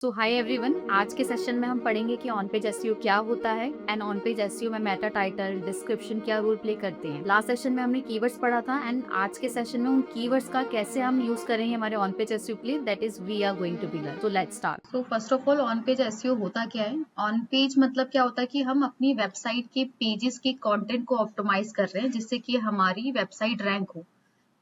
सो hi everyone, आज के session में हम पढ़ेंगे कि ऑन पेज एसईओ क्या होता है एंड ऑन पेज एसईओ में मेटा टाइटल डिस्क्रिप्शन क्या रोल प्ले करते हैं। लास्ट सेशन में हमने कीवर्ड्स पढ़ा था एंड आज के सेशन में उन कीवर्ड्स का कैसे हम यूज करेंगे हमारे ऑन पेज एसईओ के लिए, that is we are going to be learn. So let's start. तो first of all on page SEO होता क्या है? ऑन पेज मतलब क्या होता है कि हम अपनी वेबसाइट के पेजेस के कंटेंट को ऑप्टिमाइज कर रहे हैं जिससे कि हमारी वेबसाइट रैंक हो।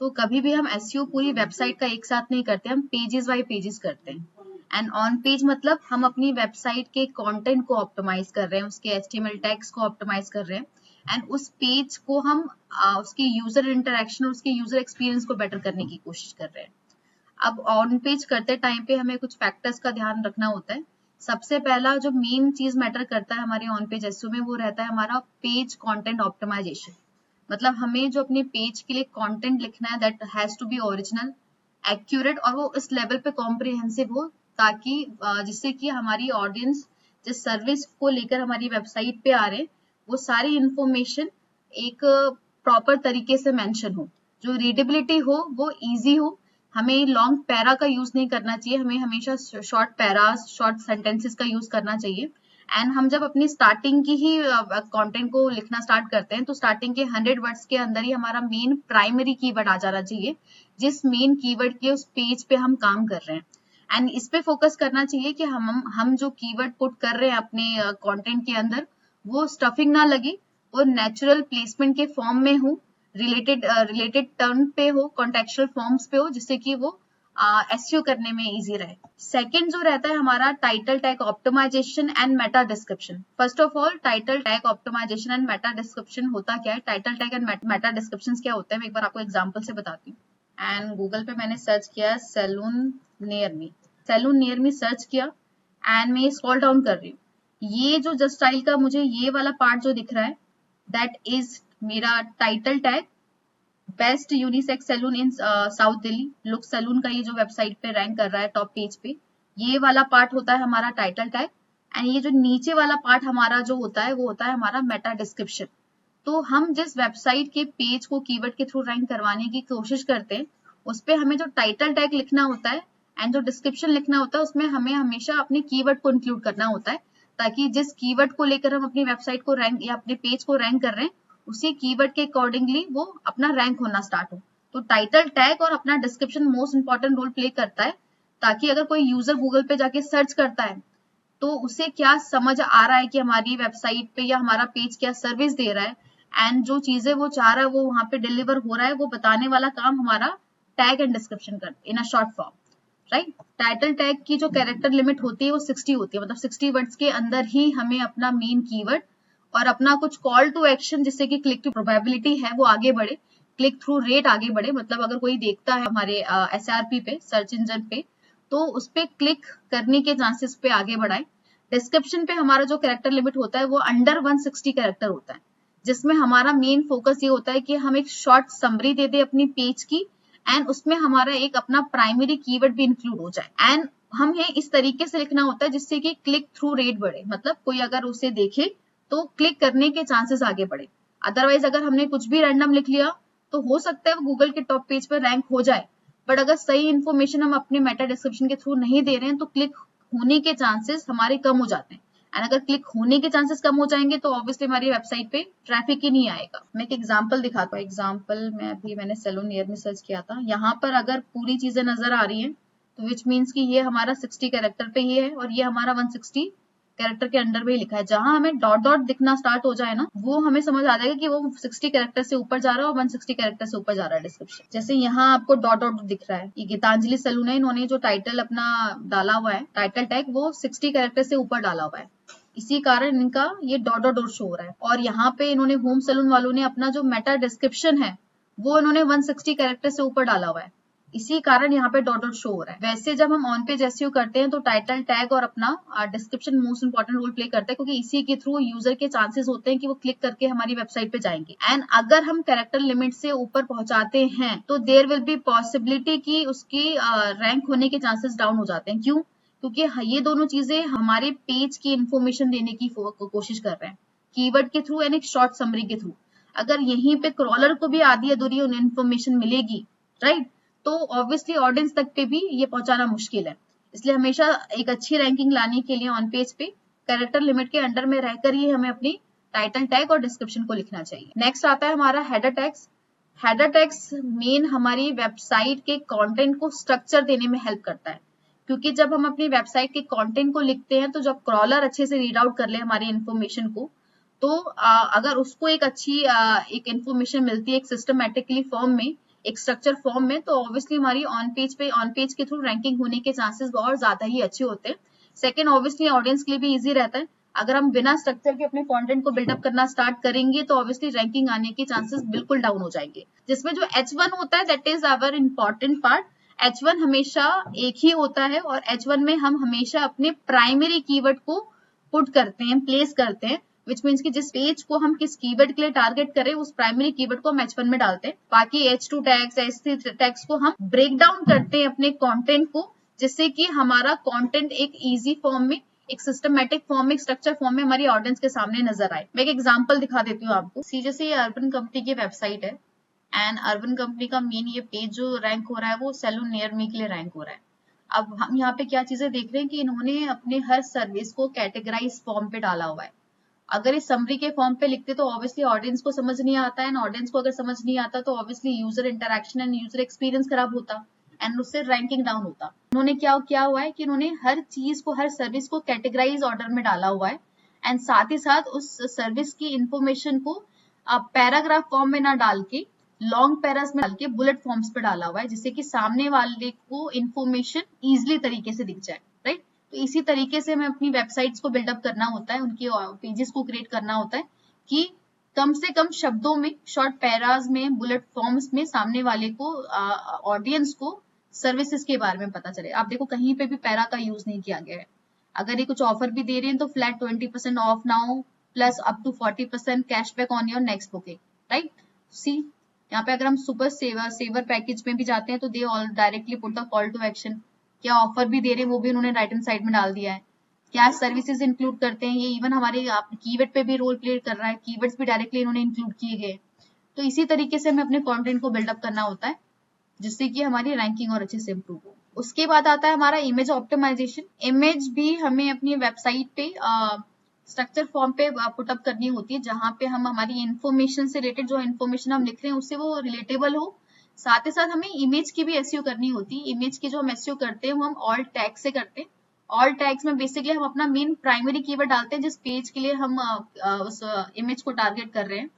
तो कभी भी हम एसईओ पूरी वेबसाइट का एक साथ नहीं करते, हम पेजेस बाय पेजेस करते हैं। एंड ऑन पेज मतलब हम अपनी वेबसाइट के कंटेंट को ऑप्टिमाइज कर रहे हैं, उसके एचटीएमएल टैग्स को ऑप्टिमाइज कर रहे हैं एंड उस पेज को हम उसके यूजर इंटरेक्शन और उसके यूजर एक्सपीरियंस को बेटर करने की कोशिश कर रहे हैं। अब ऑन पेज करते टाइम पे हमें कुछ फैक्टर्स का ध्यान रखना होता है। सबसे पहला जो मेन चीज मैटर करता है हमारे ऑन पेज एसईओ में, वो रहता है हमारा पेज कंटेंट ऑप्टिमाइजेशन। मतलब हमें जो अपने पेज के लिए कंटेंट लिखना है that has to be original, accurate और वो इस लेवल पे कॉम्प्रिहेंसिव हो ताकि जिससे कि हमारी ऑडियंस जिस सर्विस को लेकर हमारी वेबसाइट पे आ रहे हैं वो सारी इंफॉर्मेशन एक प्रॉपर तरीके से मेंशन हो, जो रीडेबिलिटी हो, वो इजी हो। हमें लॉन्ग पैरा का यूज नहीं करना चाहिए, हमें हमेशा शॉर्ट पैरास शॉर्ट सेंटेंसेस का यूज करना चाहिए। एंड हम जब अपनी स्टार्टिंग की ही कंटेंट को लिखना स्टार्ट करते हैं तो स्टार्टिंग के 100 वर्ड्स के अंदर ही हमारा मेन प्राइमरी कीवर्ड आ जाना चाहिए, जिस मेन कीवर्ड के उस पेज पे हम काम कर रहे हैं। एंड इस पे फोकस करना चाहिए कि हम जो कीवर्ड पुट कर रहे हैं अपने कंटेंट के अंदर वो स्टफिंग ना लगे और नेचुरल प्लेसमेंट के फॉर्म में हो, रिलेटेड टर्म पे हो, कॉन्टेक्चुअल फॉर्म्स पे हो, जिससे कि वो एसईओ करने में इजी रहे। सेकंड जो रहता है हमारा title tag optimisation and meta description. First of all title tag optimisation and meta description होता क्या है? Title tag and meta description क्या होता है मैं एक बार आपको एग्जांपल से बताती हूँ। एंड गूगल पे मैंने सर्च किया salon near me, salon near me search किया एंड मैं स्क्रॉल डाउन कर रही हूँ। ये जो जस्ट स्टाइल का मुझे ये वाला पार्ट जो दिख रहा है दैट इज मेरा title tag, best unisex salon in south Delhi, look salon का ये जो वेबसाइट पे रैंक कर रहा है टॉप पेज पे, ये वाला पार्ट होता है हमारा टाइटल टैग। एंड ये जो नीचे वाला पार्ट हमारा जो होता है वो होता है हमारा मेटा डिस्क्रिप्शन। तो हम जिस वेबसाइट के पेज को कीवर्ड के थ्रू रैंक करवाने की कोशिश करते हैं उस पे हमें जो टाइटल टैग लिखना होता है एंड जो डिस्क्रिप्शन लिखना होता है उसमें हमें हमेशा अपने कीवर्ड को इंक्लूड करना होता है, ताकि जिस कीवर्ड को लेकर हम अपनी वेबसाइट को रैंक या अपने पेज को रैंक कर रहे हैं उसी कीवर्ड के अकॉर्डिंगली वो अपना रैंक होना स्टार्ट हो। तो टाइटल टैग और अपना description most important role play करता है, ताकि अगर कोई यूजर गूगल पे जाके सर्च करता है तो उसे क्या समझ आ रहा है कि हमारी वेबसाइट पे या हमारा पेज क्या सर्विस दे रहा है एंड जो चीजें वो चाह रहा है वो वहां पे डिलीवर हो रहा है, वो बताने वाला काम हमारा टैग एंड डिस्क्रिप्शन करते in a short form, right. Title tag की जो कैरेक्टर लिमिट होती है वो 60 होती है, मतलब 60 वर्ड्स के अंदर ही हमें अपना मेन कीवर्ड और अपना कुछ कॉल टू एक्शन जिससे कि क्लिक टू प्रोबेबिलिटी है वो आगे बढ़े, क्लिक थ्रू रेट आगे बढ़े। मतलब अगर कोई देखता है हमारे एसआरपी पे, सर्च इंजन पे, तो उस पे क्लिक करने के चांसेस पे आगे बढ़ाए। डिस्क्रिप्शन पे हमारा जो कैरेक्टर लिमिट होता है वो अंडर 160 कैरेक्टर होता है, जिसमें हमारा मेन फोकस ये होता है कि हम एक शॉर्ट समरी दे दे अपनी पेज की एंड उसमें हमारा एक अपना प्राइमरी कीवर्ड भी इंक्लूड हो जाए। एंड हमें इस तरीके से लिखना होता है जिससे कि क्लिक थ्रू रेट बढ़े, मतलब कोई अगर उसे देखे तो क्लिक करने के चांसेस आगे बढ़े। अदरवाइज अगर हमने कुछ भी रैंडम लिख लिया तो हो सकता है वो गूगल के टॉप पेज पर रैंक हो जाए, बट अगर सही इन्फॉर्मेशन हम अपने मेटा डिस्क्रिप्शन के थ्रू नहीं दे रहे हैं तो क्लिक होने के चांसेस हमारे कम हो जाते हैं। एंड अगर क्लिक होने के चांसेस कम हो जाएंगे तो ऑब्वियसली हमारी वेबसाइट पे ट्रैफिक ही नहीं आएगा। मैं एक एग्जांपल दिखाता हूँ। एग्जांपल में अभी मैंने सैलून नियर में सर्च किया था, यहाँ पर अगर पूरी चीजें नजर आ रही हैं तो विच मीन्स कि ये हमारा 60 कैरेक्टर पे ही है और ये हमारा 160 कैरेक्टर के अंडर में ही लिखा है। जहां हमें डॉट डॉट दिखना स्टार्ट हो जाए ना, वो हमें समझ आ जाएगा कि वो 60 कैरेक्टर से ऊपर जा रहा है और 160 कैरेक्टर से ऊपर जा रहा है डिस्क्रिप्शन। जैसे यहाँ आपको डॉट डॉट दिख रहा है, ये गीतांजलि सैलून है, इन्होंने जो टाइटल अपना डाला हुआ है, टाइटल टैग, वो 60 कैरेक्टर से ऊपर डाला हुआ है, इसी कारण इनका ये डॉट डॉट डॉट शो हो रहा है। और यहाँ पे इन्होंने होम सैलून वालों ने अपना जो मेटा डिस्क्रिप्शन है वो इन्होंने 160 कैरेक्टर से ऊपर डाला हुआ है, इसी कारण यहाँ पे डॉट डॉट शो हो रहा है। वैसे जब हम ऑन पेज एसईओ करते हैं तो टाइटल टैग और अपना description most important role play करता है, क्योंकि इसी के थ्रू यूजर के चांसेस होते हैं कि वो क्लिक करके हमारी वेबसाइट पे जाएंगे। एंड अगर हम कैरेक्टर लिमिट से ऊपर पहुंचाते हैं तो देयर विल बी पॉसिबिलिटी कि उसकी रैंक होने के चांसेस डाउन हो जाते हैं। क्यों? क्योंकि ये दोनों चीजें हमारे पेज की इंफॉर्मेशन देने की कोशिश कर रहे हैं, कीवर्ड के थ्रू एंड एक शॉर्ट समरी के थ्रू। अगर यहीं पे क्रॉलर को भी आधी अधूरी इन्फॉर्मेशन मिलेगी, राइट, तो ऑब्वियसली ऑडियंस तक पे भी ये पहुंचाना मुश्किल है। इसलिए हमेशा एक अच्छी रैंकिंग लाने के लिए ऑन पेज पे कैरेक्टर लिमिट के अंडर में रहकर ही हमें अपनी टाइटल टैग और डिस्क्रिप्शन को लिखना चाहिए। नेक्स्ट आता है हमारा header tags. Header tags main हमारी वेबसाइट के कंटेंट को स्ट्रक्चर देने में हेल्प करता है, क्योंकि जब हम अपनी वेबसाइट के कंटेंट को लिखते हैं तो जब क्रॉलर अच्छे से रीड आउट कर ले हमारी इन्फॉर्मेशन को, तो अगर उसको एक अच्छी एक इन्फॉर्मेशन मिलती है एक सिस्टमैटिकली फॉर्म में, एक स्ट्रक्चर फॉर्म में, तो ऑब्वियसली हमारी ऑन पेज के थ्रू रैंकिंग होने के चांसेस बहुत ज्यादा ही अच्छे होते हैं। सेकंड, ऑब्वियसली ऑडियंस के लिए भी इजी रहता है। अगर हम बिना स्ट्रक्चर के अपने कंटेंट को बिल्डअप करना स्टार्ट करेंगे तो ऑब्वियसली रैंकिंग आने के चांसेस बिल्कुल डाउन हो जाएंगे। जिसमें जो H1 होता है that is our important part. H1 हमेशा एक ही होता है और H1 में हम हमेशा अपने प्राइमरी कीवर्ड को पुट करते हैं, प्लेस करते हैं, विच मीन्स कि जिस पेज को हम किस कीवर्ड के लिए टारगेट करें उस प्राइमरी कीवर्ड को हम H1 में डालते हैं। बाकी H2 टैग्स, H3 टैग्स को हम ब्रेक डाउन करते हैं अपने कंटेंट को, जिससे कि हमारा कंटेंट एक इजी फॉर्म में, एक सिस्टमैटिक फॉर्म में, स्ट्रक्चर फॉर्म में हमारी ऑडियंस के सामने नजर आए। मैं एक एग्जांपल दिखा देती हूँ आपको। जैसे ये अर्बन कंपनी की वेबसाइट है एंड अर्बन कंपनी का मेन ये पेज जो रैंक हो रहा है वो सैलून नियर मी के लिए रैंक हो रहा है। अब हम यहाँ पे क्या चीजें देख रहे हैं कि इन्होंने अपने हर सर्विस को कैटेगराइज फॉर्म पे डाला हुआ है। अगर इस समरी के फॉर्म पे लिखते तो ऑब्वियसली ऑडियंस को समझ नहीं आता है, एंड ऑडियंस को अगर समझ नहीं आता तो obviously user interaction and user experience खराब होता एंड उससे रैंकिंग डाउन होता। उन्होंने क्या हुआ है कि इन्होंने हर चीज को, हर सर्विस को कैटेगराइज ऑर्डर में डाला हुआ है एंड साथ ही साथ उस सर्विस की इंफॉर्मेशन को पैराग्राफ फॉर्म में ना डाल के लॉन्ग पैरास में डाल के बुलेट फॉर्म्स पे डाला हुआ है, जिससे कि सामने वाले को इंफॉर्मेशन इजिली तरीके से दिख जाए, राइट। तो इसी तरीके से हमें अपनी वेबसाइट्स को बिल्डअप करना होता है, उनकी पेजेस को क्रिएट करना होता है कि कम से कम शब्दों में, शॉर्ट पैराज में, बुलेट फॉर्म्स में सामने वाले को, ऑडियंस को सर्विसेज के बारे में पता चले। आप देखो कहीं पे भी पैरा का यूज नहीं किया गया है। अगर ये कुछ ऑफर भी दे रहे हैं तो flat 20% off now plus up to 40% cashback on your next booking, right. See यहाँ पे अगर हम सुपर सेवर पैकेज में भी जाते हैं तो they all directly put the call to action. क्या ऑफर भी दे रहे हैं वो भी उन्होंने राइट हैंड साइड में डाल दिया है। क्या सर्विसेज इंक्लूड करते हैं, ये इवन हमारे कीवर्ड पे भी रोल प्ले कर रहा है, कीवर्ड्स भी डायरेक्टली इन्होंने इंक्लूड किए गए। तो इसी तरीके से हमें अपने कंटेंट को बिल्डअप करना होता है, जिससे कि हमारी रैंकिंग और अच्छे से इंप्रूव हो। उसके बाद आता है हमारा इमेज ऑप्टिमाइजेशन। इमेज भी हमें अपनी वेबसाइट पे स्ट्रक्चर फॉर्म पे पुटअप करनी होती है, जहां पे हम हमारी इंफॉर्मेशन से रिलेटेड जो इंफॉर्मेशन हम लिख रहे हैं उससे वो रिलेटेबल हो। साथ ही साथ हमें इमेज की भी एसईओ करनी होती है। इमेज की जो हम एसईओ करते हैं वो हम ऑल टैग से करते हैं। ऑल टैग्स में बेसिकली हम अपना मेन प्राइमरी कीवर्ड डालते हैं जिस पेज के लिए हम उस इमेज को टारगेट कर रहे हैं,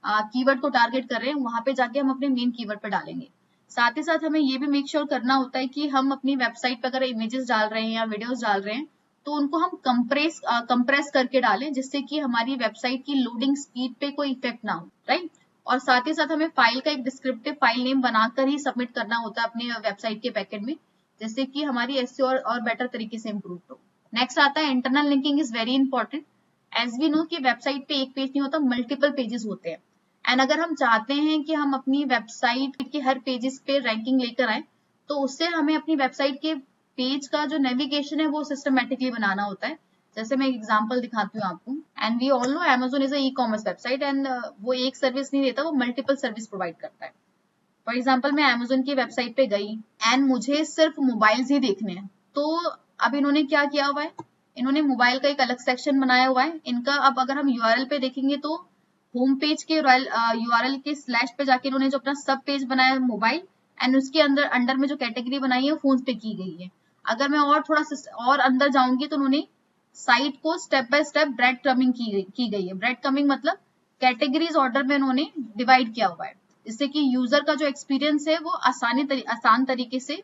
कीवर्ड को टारगेट कर रहे हैं, वहां पे जाके हम अपने मेन कीवर्ड पे डालेंगे। साथ ही साथ हमें ये भी मेक श्योर करना होता है कि हम अपनी वेबसाइट पर अगर इमेजेस डाल रहे हैं या वीडियोस डाल रहे हैं तो उनको हम कंप्रेस करके डालें, जिससे कि हमारी वेबसाइट की लोडिंग स्पीड पे कोई इफेक्ट ना हो, राइट। और साथ ही साथ हमें फाइल का एक डिस्क्रिप्टिव फाइल नेम बनाकर ही सबमिट करना होता है अपने वेबसाइट के बैकएंड में, जिससे कि हमारी एसईओ और बेटर तरीके से इंप्रूव हो। नेक्स्ट आता है internal linking is very important. As we know कि वेबसाइट पे एक पेज नहीं होता, मल्टीपल पेजेस होते हैं। एंड अगर हम चाहते हैं कि हम अपनी वेबसाइट के हर पेजेस पे रैंकिंग लेकर आए तो उससे हमें अपनी वेबसाइट के पेज का जो नेविगेशन है वो सिस्टमेटिकली बनाना होता है। जैसे मैं एग्जांपल दिखाती हूँ आपको। And we all know Amazon is a e-commerce website and वो एक सर्विस नहीं देता, वो मल्टीपल सर्विस प्रोवाइड करता है। फॉर एग्जाम्पल मैं Amazon की वेबसाइट पे गई एंड मुझे सिर्फ मोबाइल्स ही देखने हैं, तो अब इन्होंने क्या किया हुआ है, इन्होंने मोबाइल का एक अलग सेक्शन बनाया हुआ है इनका। अब अगर हम यूआरएल पे देखेंगे तो होम पेज के यूआरएल के स्लैश पे जाके इन्होंने जो अपना सब पेज बनाया है मोबाइल, एंड उसके अंडर में जो कैटेगरी बनाई है फोन पे की गई है। अगर मैं और थोड़ा और अंदर जाऊंगी तो उन्होंने साइट को step by step bread crumbing की गई है। ब्रेड क्रमिंग मतलब कैटेगरीज ऑर्डर में उन्होंने डिवाइड किया हुआ है, जिससे कि यूजर का जो एक्सपीरियंस है वो आसान तरीके से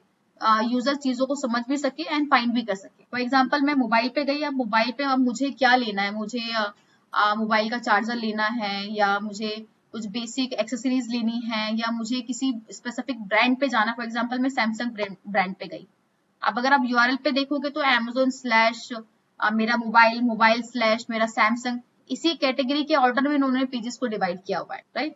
यूजर चीजों को समझ भी सके एंड फाइंड भी कर सके। फॉर एग्जाम्पल मैं मोबाइल पे गई, अब मोबाइल पे अब मुझे क्या लेना है, मुझे मोबाइल का चार्जर लेना है, या मुझे कुछ बेसिक एक्सेसरीज लेनी है, या मुझे किसी स्पेसिफिक ब्रांड पे जाना। फॉर एग्जाम्पल मैं सैमसंग ब्रांड पे गई। अब अगर आप यूआरएल पे देखोगे तो Amazon/ मेरा मोबाइल / मेरा सैमसंग, इसी कैटेगरी के ऑर्डर में उन्होंने पेजेस को डिवाइड किया हुआ है, राइट।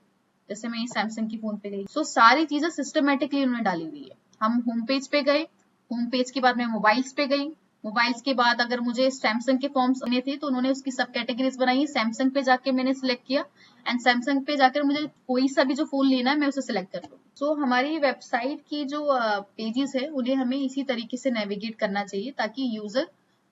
जैसे मैं सैमसंग की फोन पे गई, सो सारी चीजें सिस्टमेटिकली उन्होंने डाली हुई है। हम होम पेज पे गए, होम पेज के बाद मैं मोबाइल्स पे गई, मोबाइल्स के बाद अगर मुझे सैमसंग के फॉर्म्स बने थे तो उन्होंने उसकी सब कैटेगरीज बनाई। सैमसंग पे जाके मैंने सिलेक्ट किया एंड सैमसंग पे जाकर मुझे कोई सा भी जो फोन लेना है मैं उसे सिलेक्ट कर लूँ। सो हमारी वेबसाइट की जो पेजेस है उन्हें हमें इसी तरीके से नेविगेट करना चाहिए ताकि यूजर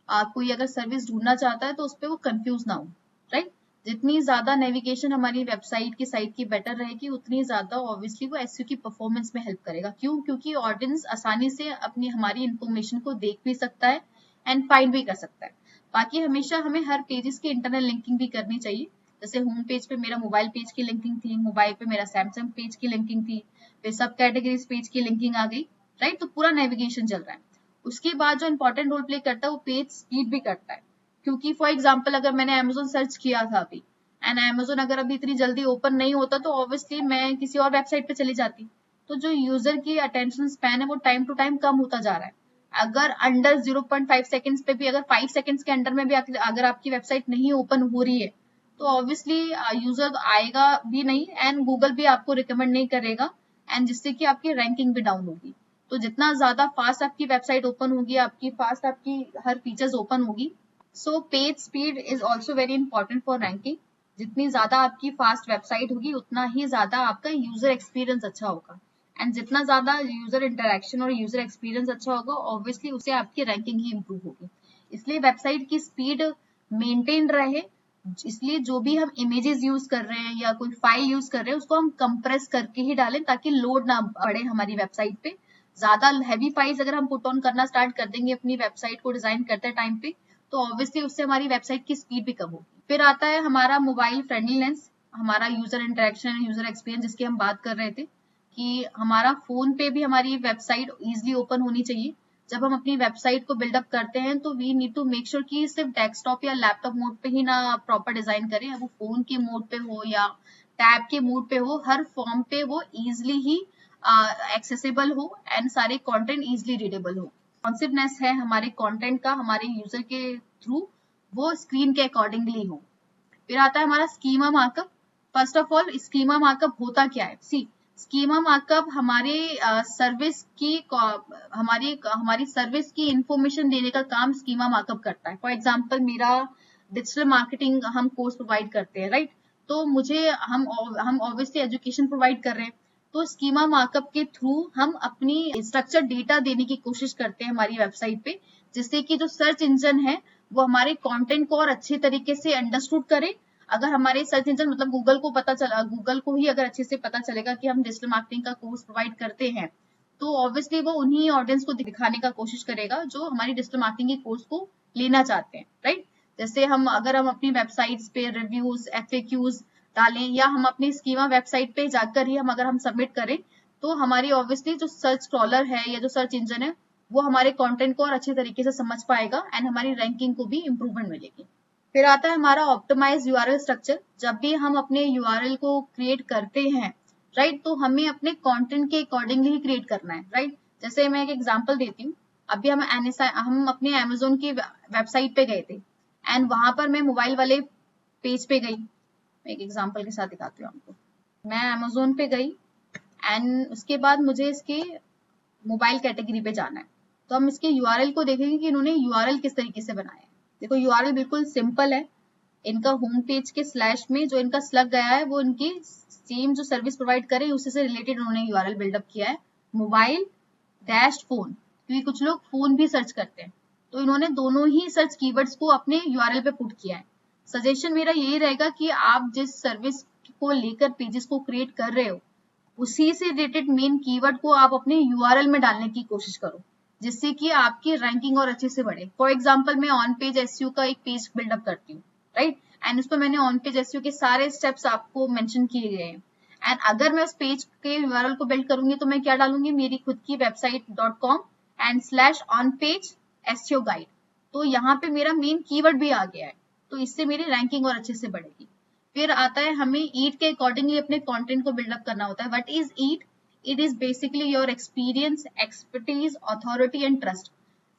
कोई अगर सर्विस ढूंढना चाहता है तो उस पर वो कंफ्यूज ना हो, राइट। जितनी ज्यादा नेविगेशन हमारी वेबसाइट की साइट की बेटर रहेगी उतनी ज्यादा ऑब्वियसली वो एसईओ की परफॉर्मेंस में हेल्प करेगा। क्यों? क्योंकि ऑडियंस आसानी से अपनी हमारी इंफॉर्मेशन को देख भी सकता है एंड फाइंड भी कर सकता है। बाकी हमेशा हमें हर पेजेस की इंटरनल लिंकिंग भी करनी चाहिए। जैसे होम पेज पे मेरा मोबाइल पेज की लिंकिंग थी, मोबाइल पे मेरा सैमसंग पेज की लिंकिंग थी, फिर सब कैटेगरीज पेज की लिंकिंग आ गई, राइट। तो पूरा नेविगेशन चल रहा है। उसके बाद जो इंपॉर्टेंट रोल प्ले करता है वो पेज स्पीड भी करता है। क्योंकि फॉर एग्जाम्पल अगर मैंने अमेजोन सर्च किया था अभी एंड अमेजोन अगर अभी इतनी जल्दी ओपन नहीं होता तो ऑब्वियसली मैं किसी और वेबसाइट पे चली जाती। तो जो यूजर की अटेंशन स्पैन है वो टाइम टू टाइम कम होता जा रहा है। अगर अंडर 0.5 सेकंड्स पे भी, अगर 5 सेकंड्स के अंडर में भी अगर आपकी वेबसाइट नहीं ओपन हो रही है तो ऑब्वियसली यूजर आएगा भी नहीं एंड गूगल भी आपको रिकमेंड नहीं करेगा एंड जिससे कि आपकी रैंकिंग भी डाउन होगी। तो जितना ज्यादा फास्ट आपकी वेबसाइट ओपन होगी, आपकी हर फीचर्स ओपन होगी, so page speed is also very important for ranking. जितनी ज्यादा आपकी फास्ट वेबसाइट होगी उतना ही ज्यादा आपका यूजर एक्सपीरियंस अच्छा होगा एंड जितना ज्यादा यूजर इंटरेक्शन और यूजर एक्सपीरियंस अच्छा होगा ऑब्वियसली उससे आपकी रैंकिंग ही इंप्रूव होगी। इसलिए वेबसाइट की स्पीड मेंटेन रहे, इसलिए जो भी हम इमेजेस यूज कर रहे हैं या कोई फाइल यूज कर रहे हैं उसको हम कंप्रेस करके ही डालें ताकि लोड ना बढ़े हमारी वेबसाइट पे। ज्यादा हैवी फाइल्स अगर हम पुट ऑन करना स्टार्ट कर देंगे अपनी वेबसाइट को डिजाइन करते टाइम पे तो ऑब्वियसली उससे हमारी वेबसाइट की स्पीड भी कम होगी। फिर आता है हमारा मोबाइल फ्रेंडलीनेस, हमारा यूजर इंटरेक्शन, यूजर एक्सपीरियंस जिसकी हम बात कर रहे थे कि हमारा फोन पे भी हमारी वेबसाइट इजिली ओपन होनी चाहिए। जब हम अपनी वेबसाइट को बिल्डअप करते हैं तो we need to make sure कि सिर्फ डेस्कटॉप या लैपटॉप मोड पे ही ना प्रॉपर डिजाइन करें, वो फोन के मोड पे हो या टैब के मोड पे हो, हर फॉर्म पे वो इजिली ही एक्सेसिबल हो एंड सारे कंटेंट इजिली रीडेबल हो। रेस्पॉन्सिवनेस है हमारे कंटेंट का हमारे यूजर के थ्रू वो स्क्रीन के अकॉर्डिंगली हो। फिर आता है हमारा schema markup. First of all schema markup होता क्या है? सी, स्कीमा मार्कअप हमारे सर्विस की हमारी सर्विस की इंफॉर्मेशन देने का काम स्कीमा मार्कअप करता है। फॉर एग्जांपल मेरा डिजिटल मार्केटिंग हम कोर्स प्रोवाइड करते हैं, राइट। तो मुझे हम ऑब्वियसली एजुकेशन प्रोवाइड कर रहे हैं तो स्कीमा मार्कअप के थ्रू हम अपनी स्ट्रक्चर डेटा देने की कोशिश करते हैं हमारी वेबसाइट पे, जिससे कि जो सर्च इंजन है वो हमारे कंटेंट को और अच्छे तरीके से अंडरस्टूड करे। अगर हमारे सर्च इंजन मतलब गूगल को पता चला, गूगल को ही अगर अच्छे से पता चलेगा कि हम डिजिटल मार्केटिंग का कोर्स प्रोवाइड करते हैं तो ऑब्वियसली वो उन्हीं ऑडियंस को दिखाने का कोशिश करेगा जो हमारी डिजिटल मार्केटिंग के कोर्स को लेना चाहते हैं, राइट। जैसे अगर हम अपनी वेबसाइट्स पे रिव्यूज एफएक्यूज डालें या हम अपनी स्कीमा वेबसाइट पे जाकर ही अगर हम सबमिट करें तो हमारी ऑब्वियसली जो सर्च क्रॉलर है या जो सर्च इंजन है वो हमारे कंटेंट को और अच्छे तरीके से समझ पाएगा एंड हमारी रैंकिंग को भी इंप्रूवमेंट मिलेगी। फिर आता है हमारा ऑप्टिमाइज यूआरएल स्ट्रक्चर। जब भी हम अपने यूआरएल को क्रिएट करते हैं, राइट, तो हमें अपने कंटेंट के अकॉर्डिंगली ही क्रिएट करना है, राइट। जैसे मैं एक एग्जांपल देती हूँ। अभी हम अपने अमेजोन की वेबसाइट पे गए थे एंड वहां पर मैं मोबाइल वाले पेज पे गई। मैं एक एग्जांपल के साथ दिखाती हूँ आपको। मैं अमेजोन पे गई एंड उसके बाद मुझे इसके मोबाइल कैटेगरी पे जाना है तो हम इसके यूआरएल को देखेंगे कि इन्होंने यूआरएल किस तरीके से बनाया है। देखो यूआरएल बिल्कुल सिंपल है। इनका होम पेज के स्लैश में जो इनका स्लग गया है वो इनकी सेम जो सर्विस प्रोवाइड करे उसी से रिलेटेड उन्होंने यूआरएल बिल्डअप किया है, मोबाइल डैश फोन, क्योंकि कुछ लोग फोन भी सर्च करते हैं तो इन्होंने दोनों ही सर्च कीवर्ड्स को अपने यूआरएल पे पुट किया है। सजेशन मेरा यही रहेगा कि आप जिस सर्विस को लेकर पेजेस को क्रिएट कर रहे हो उसी से रिलेटेड मेन कीवर्ड को आप अपने यूआरएल में डालने की कोशिश करो जिससे कि आपकी रैंकिंग और अच्छे से बढ़े। फॉर एग्जांपल मैं ऑन पेज एसईओ का एक पेज बिल्डअप करती हूँ, राइट, एंड उस पर मैंने ऑन पेज एसईओ के सारे स्टेप्स आपको मेंशन किए गए हैं एंड अगर मैं उस पेज के यूआरएल को बिल्ड करूंगी तो मैं क्या डालूंगी, मेरी खुद की वेबसाइट.com and slash on page SEO guide. तो यहाँ पे मेरा मेन कीवर्ड भी आ गया है तो इससे मेरी रैंकिंग और अच्छे से बढ़ेगी। फिर आता है हमें ईट के अकॉर्डिंगली अपने कंटेंट को बिल्डअप करना होता है। What is EAT? It is basically your experience, expertise, authority and trust.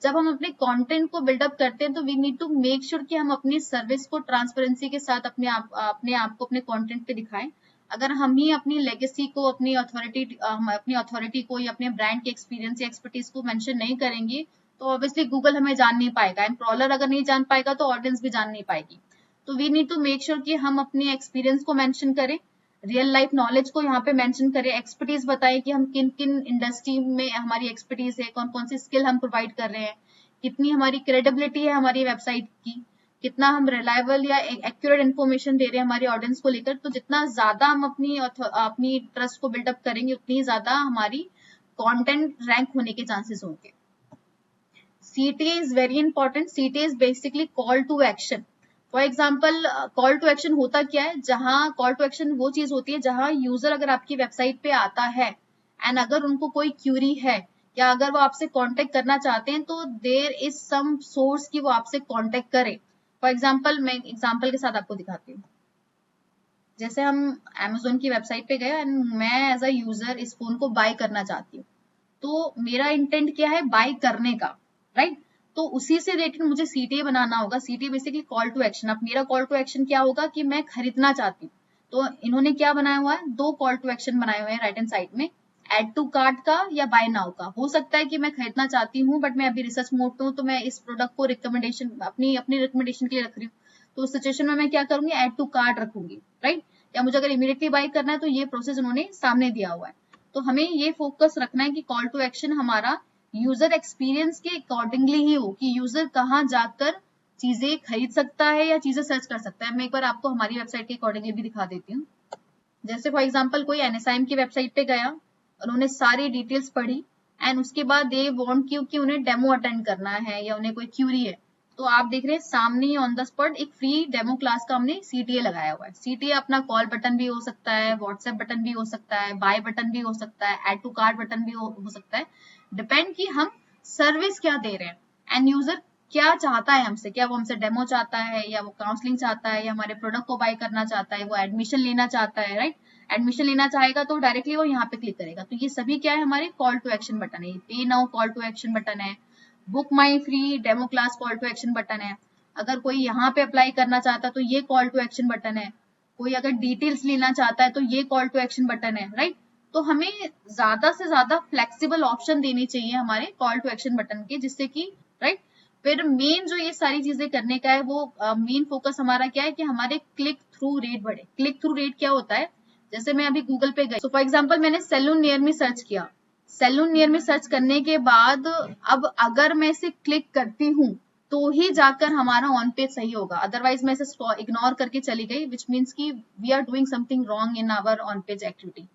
जब हम अपने कंटेंट को बिल्डअप करते हैं तो we need to make sure कि हम अपनी सर्विस को ट्रांसपेरेंसी के साथ अपने आप को अपने कंटेंट पे दिखाएं। अगर हम ही अपनी लेगेसी को, अपनी अथॉरिटी को या अपने ब्रांड के एक्सपीरियंस या एक्सपर्टीज को मेंशन नहीं करेंगे तो ऑब्वियसली गूगल हमें जान नहीं पाएगा, एंड क्रॉलर अगर नहीं जान पाएगा तो ऑडियंस भी जान नहीं पाएगी। तो we need to make sure कि हम अपने एक्सपीरियंस को मेंशन करें, रियल लाइफ नॉलेज को यहाँ पे मेंशन करें, एक्सपर्टीज बताएं कि हम किन किन इंडस्ट्री में हमारी एक्सपर्टीज है, कौन कौन सी स्किल हम प्रोवाइड कर रहे हैं, कितनी हमारी क्रेडिबिलिटी है हमारी वेबसाइट की, कितना हम रिलायबल या एक्यूरेट इन्फॉर्मेशन दे रहे हैं हमारी ऑडियंस को लेकर। तो जितना ज्यादा हम अपनी ट्रस्ट को बिल्डअप करेंगे उतनी ज्यादा हमारी कंटेंट रैंक होने के चांसेस होंगे। CTA is very important. CTA is basically call to action. For example, call to action होता क्या है, जहां कॉल टू एक्शन वो चीज होती है जहां यूजर अगर आपकी वेबसाइट पे आता है एंड अगर उनको कोई क्यूरी है या अगर वो आपसे कांटेक्ट करना चाहते हैं तो देयर इज सम सोर्स कि वो आपसे कांटेक्ट करे। फॉर एग्जाम्पल, मैं एग्जाम्पल के साथ आपको दिखाती हूँ। जैसे हम Amazon की वेबसाइट पे गए एंड मैं एज अ यूजर इस फोन को बाय करना चाहती हूँ, तो मेरा इंटेंट क्या है, बाय करने का, राइट? तो उसी से रिलेटेड मुझे CTA बनाना होगा। CTA basically call to action. अब मेरा कॉल टू एक्शन क्या होगा कि मैं खरीदना चाहती हूँ, तो इन्होंने क्या बनाया हुआ है, 2 कॉल टू एक्शन बनाए हुए हैं राइट हैंड साइड में, एड टू कार्ट का या बाय नाउ का। हो सकता है कि मैं खरीदना चाहती हूँ बट मैं अभी रिसर्च मोड पे हूँ, तो मैं इस प्रोडक्ट को रिकमेंडेशन अपनी रिकमेंडेशन के लिए रख रही हूँ, तो उस सिचुएशन में मैं क्या करूंगी, एड टू कार्ट रखूंगी, राइट? या मुझे अगर इमीडिएटली बाय करना है तो ये प्रोसेस उन्होंने सामने दिया हुआ है। तो हमें ये फोकस रखना है कि कॉल टू एक्शन हमारा यूजर एक्सपीरियंस के अकॉर्डिंगली ही हो, कि यूजर कहाँ जाकर चीजें खरीद सकता है या चीजें सर्च कर सकता है। मैं एक बार आपको हमारी वेबसाइट के अकॉर्डिंगली भी दिखा देती हूँ। जैसे फॉर एग्जांपल कोई NSIM की वेबसाइट पे गया, उन्होंने सारी डिटेल्स पढ़ी एंड उसके बाद दे वांट कि उन्हें डेमो अटेंड करना है या उन्हें कोई क्यूरी है, तो आप देख रहे हैं सामने ही ऑन द स्पॉट एक फ्री डेमो क्लास का हमने CTA लगाया हुआ है। CTA अपना कॉल बटन भी हो सकता है, व्हाट्सएप बटन भी हो सकता है, बाय बटन भी हो सकता है, एड टू कार्ट बटन भी हो सकता है। डिपेंड कि हम सर्विस क्या दे रहे हैं एंड यूजर क्या चाहता है हमसे, क्या वो हमसे डेमो चाहता है या वो काउंसलिंग चाहता है या हमारे प्रोडक्ट को बाय करना चाहता है, वो एडमिशन लेना चाहता है, राइट? एडमिशन लेना चाहेगा तो डायरेक्टली वो यहाँ पे क्लिक करेगा। तो ये सभी क्या है, हमारे कॉल टू एक्शन बटन है। Pay now call to action button है, book my free demo class call to action button है। अगर कोई यहाँ पे अप्लाई करना चाहता है तो ये कॉल टू एक्शन बटन है। कोई अगर डिटेल्स लेना चाहता है तो ये कॉल टू एक्शन बटन है, राइट? तो हमें ज्यादा से ज्यादा फ्लेक्सिबल ऑप्शन देने चाहिए हमारे कॉल टू एक्शन बटन के, जिससे कि, राइट? फिर मेन जो ये सारी चीजें करने का है वो मेन फोकस हमारा क्या है कि हमारे क्लिक थ्रू रेट बढ़े। क्लिक थ्रू रेट क्या होता है, जैसे मैं अभी गूगल पे गई, तो फॉर एग्जांपल मैंने सैलून नियर में सर्च किया। सैलून नियर में सर्च करने के बाद अब अगर मैं इसे क्लिक करती हूँ तो ही जाकर हमारा ऑन पेज सही होगा, अदरवाइज मैं इसे इग्नोर करके चली गई, विच मीन्स कि we are doing something wrong in our on page activity.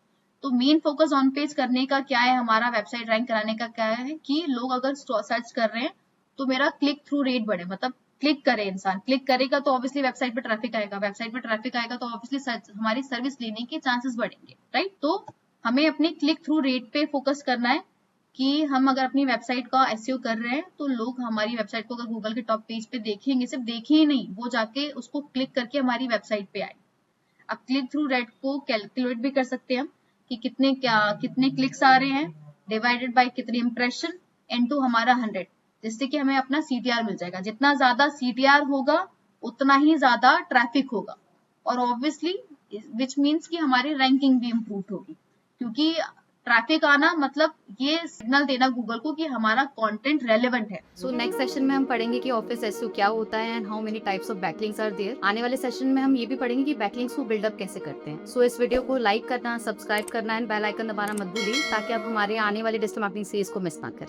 तो मेन फोकस ऑन पेज करने का क्या है, हमारा वेबसाइट रैंक कराने का क्या है कि लोग अगर सर्च कर रहे हैं तो मेरा क्लिक थ्रू रेट बढ़े, मतलब क्लिक करे, इंसान क्लिक करेगा तो ऑब्वियसली वेबसाइट पे ट्रैफिक आएगा, वेबसाइट पे ट्रैफिक आएगा तो ऑब्वियसली हमारी सर्विस लेने के चांसेस बढ़ेंगे, राइट? तो हमें अपने क्लिक थ्रू रेट पे फोकस करना है कि हम अगर अपनी वेबसाइट का SEO कर रहे हैं तो लोग हमारी वेबसाइट को अगर गूगल के टॉप पेज पे देखेंगे, सिर्फ देखे ही नहीं, वो जाके उसको क्लिक करके हमारी वेबसाइट पे आए। अब क्लिक थ्रू रेट को कैलकुलेट भी कर सकते हैं हम कि कितने क्लिक्स आ रहे हैं डिवाइडेड बाय कितने इंप्रेशन इनटू हमारा 100, जिससे कि हमें अपना CTR मिल जाएगा। जितना ज्यादा CTR होगा उतना ही ज्यादा ट्रैफिक होगा, और ऑब्वियसली विच मीन्स कि हमारी रैंकिंग भी इम्प्रूव होगी, क्योंकि ट्रैफिक आना मतलब ये सिग्नल देना गूगल को कि हमारा कंटेंट रेलेवेंट है। सो नेक्स्ट सेशन में हम पढ़ेंगे कि ऑफिस SEO क्या होता है and how many types of backlinks are there. आने वाले सेशन में हम ये भी पढ़ेंगे कि बैकलिंक्स को बिल्डअप कैसे करते हैं। सो इस वीडियो को लाइक करना, सब्सक्राइब करना एंड बेल आइकन दबाना मत भूलिए, ताकि आप हमारे आने वाले डिजिटल मार्केटिंग सीरीज को मिस ना करें।